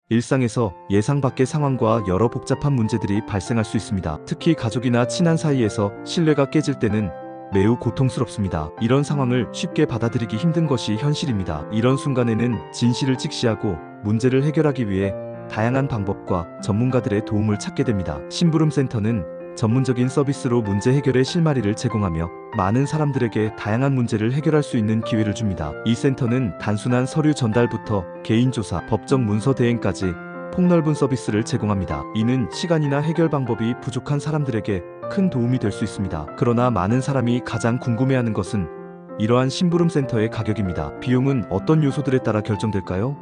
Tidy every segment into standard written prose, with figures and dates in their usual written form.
일상에서 예상 밖의 상황과 여러 복잡한 문제들이 발생할 수 있습니다. 특히 가족이나 친한 사이에서 신뢰가 깨질 때는 매우 고통스럽습니다. 이런 상황을 쉽게 받아들이기 힘든 것이 현실입니다. 이런 순간에는 진실을 직시하고 문제를 해결하기 위해 다양한 방법과 전문가들의 도움을 찾게 됩니다. 심부름센터는 전문적인 서비스로 문제 해결의 실마리를 제공하며 많은 사람들에게 다양한 문제를 해결할 수 있는 기회를 줍니다. 이 센터는 단순한 서류 전달부터 개인조사, 법적 문서 대행까지 폭넓은 서비스를 제공합니다. 이는 시간이나 해결 방법이 부족한 사람들에게 큰 도움이 될 수 있습니다. 그러나 많은 사람이 가장 궁금해하는 것은 이러한 심부름센터의 가격입니다. 비용은 어떤 요소들에 따라 결정될까요?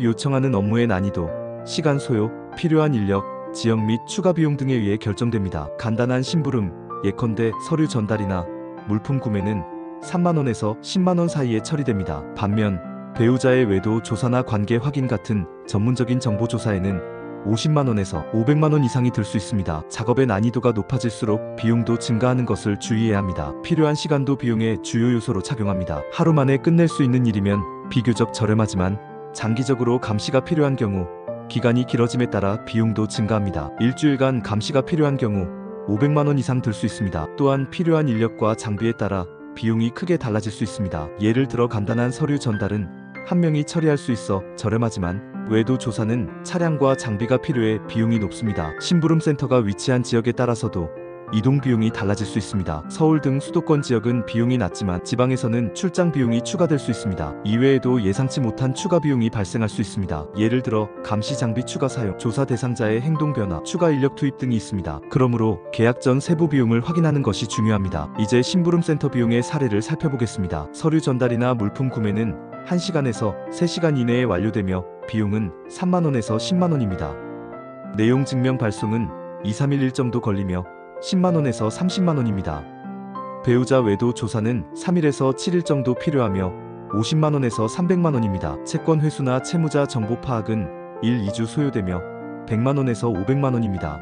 요청하는 업무의 난이도, 시간 소요, 필요한 인력, 지역 및 추가 비용 등에 의해 결정됩니다. 간단한 심부름, 예컨대 서류 전달이나 물품 구매는 3만원에서 10만원 사이에 처리됩니다. 반면 배우자의 외도 조사나 관계 확인 같은 전문적인 정보 조사에는 50만원에서 500만원 이상이 들 수 있습니다. 작업의 난이도가 높아질수록 비용도 증가하는 것을 주의해야 합니다. 필요한 시간도 비용의 주요 요소로 작용합니다. 하루 만에 끝낼 수 있는 일이면 비교적 저렴하지만 장기적으로 감시가 필요한 경우 기간이 길어짐에 따라 비용도 증가합니다. 일주일간 감시가 필요한 경우 500만원 이상 들 수 있습니다. 또한 필요한 인력과 장비에 따라 비용이 크게 달라질 수 있습니다. 예를 들어 간단한 서류 전달은 한 명이 처리할 수 있어 저렴하지만 외도 조사는 차량과 장비가 필요해 비용이 높습니다. 심부름센터가 위치한 지역에 따라서도 이동 비용이 달라질 수 있습니다. 서울 등 수도권 지역은 비용이 낮지만 지방에서는 출장 비용이 추가될 수 있습니다. 이외에도 예상치 못한 추가 비용이 발생할 수 있습니다. 예를 들어 감시 장비 추가 사용, 조사 대상자의 행동 변화, 추가 인력 투입 등이 있습니다. 그러므로 계약 전 세부 비용을 확인하는 것이 중요합니다. 이제 심부름센터 비용의 사례를 살펴보겠습니다. 서류 전달이나 물품 구매는 1시간에서 3시간 이내에 완료되며 비용은 3만원에서 10만원입니다. 내용 증명 발송은 2-3일 일정도 걸리며 10만원에서 30만원입니다. 배우자 외도 조사는 3일에서 7일 정도 필요하며 50만원에서 300만원입니다. 채권 회수나 채무자 정보 파악은 1-2주 소요되며 100만원에서 500만원입니다.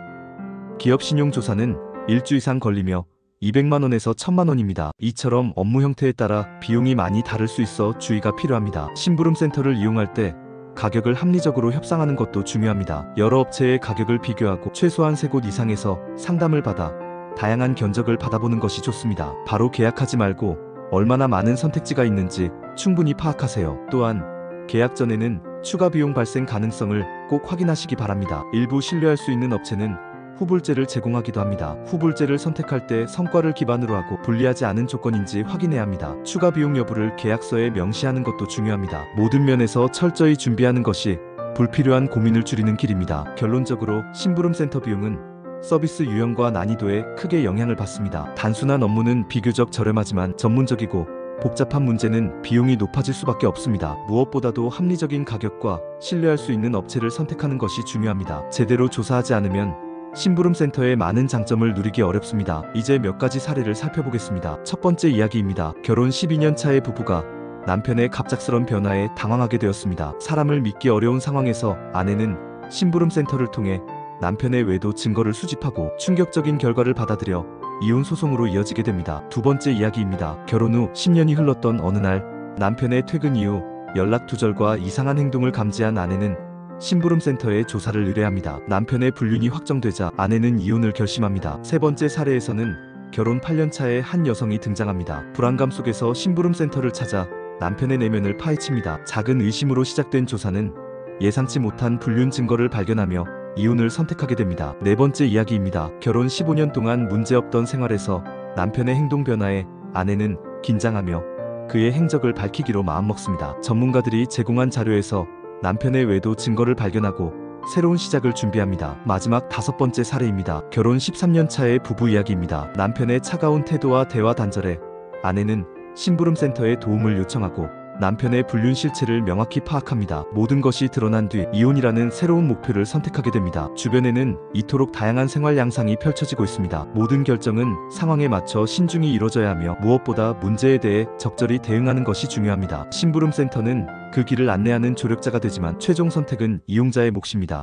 기업 신용 조사는 1주 이상 걸리며 200만원에서 1000만원입니다. 이처럼 업무 형태에 따라 비용이 많이 다를 수 있어 주의가 필요합니다. 심부름센터를 이용할 때 가격을 합리적으로 협상하는 것도 중요합니다. 여러 업체의 가격을 비교하고 최소한 3곳 이상에서 상담을 받아 다양한 견적을 받아보는 것이 좋습니다. 바로 계약하지 말고 얼마나 많은 선택지가 있는지 충분히 파악하세요. 또한 계약 전에는 추가 비용 발생 가능성을 꼭 확인하시기 바랍니다. 일부 신뢰할 수 있는 업체는 후불제를 제공하기도 합니다. 후불제를 선택할 때 성과를 기반으로 하고 불리하지 않은 조건인지 확인해야 합니다. 추가 비용 여부를 계약서에 명시하는 것도 중요합니다. 모든 면에서 철저히 준비하는 것이 불필요한 고민을 줄이는 길입니다. 결론적으로 심부름센터 비용은 서비스 유형과 난이도에 크게 영향을 받습니다. 단순한 업무는 비교적 저렴하지만 전문적이고 복잡한 문제는 비용이 높아질 수밖에 없습니다. 무엇보다도 합리적인 가격과 신뢰할 수 있는 업체를 선택하는 것이 중요합니다. 제대로 조사하지 않으면 심부름센터의 많은 장점을 누리기 어렵습니다. 이제 몇 가지 사례를 살펴보겠습니다. 첫 번째 이야기입니다. 결혼 12년 차의 부부가 남편의 갑작스런 변화에 당황하게 되었습니다. 사람을 믿기 어려운 상황에서 아내는 심부름센터를 통해 남편의 외도 증거를 수집하고 충격적인 결과를 받아들여 이혼 소송으로 이어지게 됩니다. 두 번째 이야기입니다. 결혼 후 10년이 흘렀던 어느 날 남편의 퇴근 이후 연락 두절과 이상한 행동을 감지한 아내는 심부름센터에 조사를 의뢰합니다. 남편의 불륜이 확정되자 아내는 이혼을 결심합니다. 세 번째 사례에서는 결혼 8년 차의 한 여성이 등장합니다. 불안감 속에서 심부름센터를 찾아 남편의 내면을 파헤칩니다. 작은 의심으로 시작된 조사는 예상치 못한 불륜 증거를 발견하며 이혼을 선택하게 됩니다. 네 번째 이야기입니다. 결혼 15년 동안 문제없던 생활에서 남편의 행동 변화에 아내는 긴장하며 그의 행적을 밝히기로 마음먹습니다. 전문가들이 제공한 자료에서 남편의 외도 증거를 발견하고 새로운 시작을 준비합니다. 마지막 다섯 번째 사례입니다. 결혼 13년 차의 부부 이야기입니다. 남편의 차가운 태도와 대화 단절에 아내는 심부름센터에 도움을 요청하고 남편의 불륜 실체를 명확히 파악합니다. 모든 것이 드러난 뒤 이혼이라는 새로운 목표를 선택하게 됩니다. 주변에는 이토록 다양한 생활 양상이 펼쳐지고 있습니다. 모든 결정은 상황에 맞춰 신중히 이뤄져야 하며 무엇보다 문제에 대해 적절히 대응하는 것이 중요합니다. 심부름센터는 그 길을 안내하는 조력자가 되지만 최종 선택은 이용자의 몫입니다.